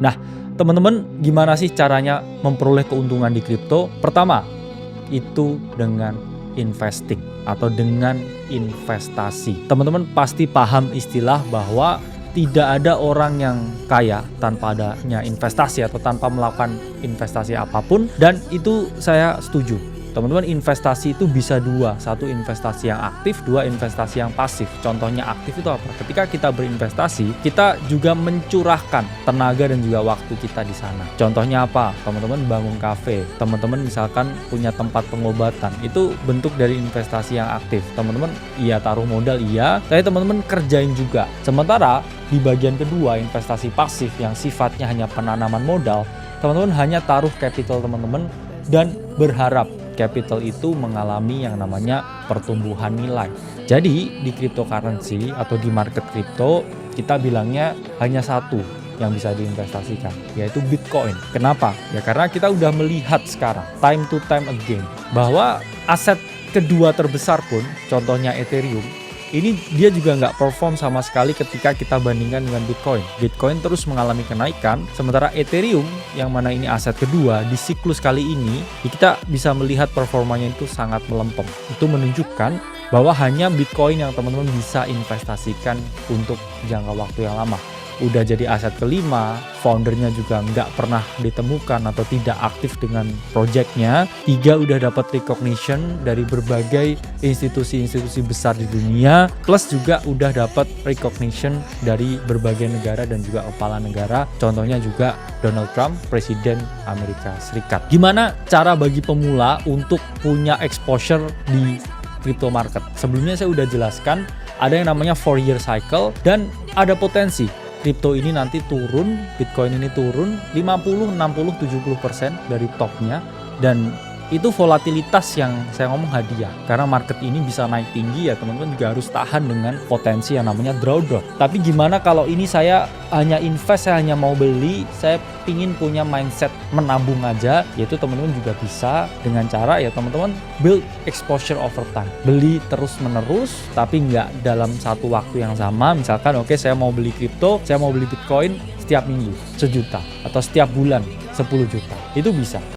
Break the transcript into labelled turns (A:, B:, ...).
A: Nah, teman-teman gimana sih caranya memperoleh keuntungan di kripto? Pertama, itu dengan investing atau dengan investasi. Teman-teman pasti paham istilah bahwa tidak ada orang yang kaya tanpa adanya investasi atau tanpa melakukan investasi apapun, dan itu saya setuju. Teman-teman, investasi itu bisa dua, satu investasi yang aktif, dua investasi yang pasif. Contohnya aktif itu apa? Ketika kita berinvestasi, kita juga mencurahkan tenaga dan juga waktu kita di sana. Contohnya apa? Teman-teman bangun kafe, teman-teman misalkan punya tempat pengobatan, itu bentuk dari investasi yang aktif. Teman-teman iya taruh modal iya, tapi teman-teman kerjain juga. Sementara di bagian kedua, investasi pasif yang sifatnya hanya penanaman modal, teman-teman hanya taruh capital teman-teman dan berharap capital itu mengalami yang namanya pertumbuhan nilai. Jadi di cryptocurrency atau di market kripto kita bilangnya hanya satu yang bisa diinvestasikan, yaitu Bitcoin. Kenapa? Ya karena kita udah melihat sekarang time to time again bahwa aset kedua terbesar pun, contohnya Ethereum, ini dia juga nggak perform sama sekali ketika kita bandingkan dengan Bitcoin. Bitcoin terus mengalami kenaikan, sementara Ethereum yang mana ini aset kedua di siklus kali ini, kita bisa melihat performanya itu sangat melempem. Itu menunjukkan bahwa hanya Bitcoin yang teman-teman bisa investasikan untuk jangka waktu yang lama. Udah jadi aset kelima, foundernya juga nggak pernah ditemukan atau tidak aktif dengan projectnya. 3, udah dapat recognition dari berbagai institusi-institusi besar di dunia, plus juga udah dapat recognition dari berbagai negara dan juga kepala negara. Contohnya juga Donald Trump, Presiden Amerika Serikat. Gimana cara bagi pemula untuk punya exposure di crypto market? Sebelumnya saya udah jelaskan, ada yang namanya 4-year cycle dan ada potensi kripto ini nanti turun, Bitcoin ini turun 50, 60, 70% dari topnya, dan itu volatilitas yang saya ngomong hadiah. Karena market ini bisa naik tinggi ya teman-teman juga harus tahan dengan potensi yang namanya drawdown. Tapi gimana kalau ini saya hanya invest, saya hanya mau beli, saya pingin punya mindset menabung aja, yaitu teman-teman juga bisa dengan cara ya teman-teman build exposure over time. Beli terus menerus tapi nggak dalam satu waktu yang sama. Misalkan oke, saya mau beli kripto, saya mau beli Bitcoin setiap minggu 1 juta atau setiap bulan 10 juta. Itu bisa.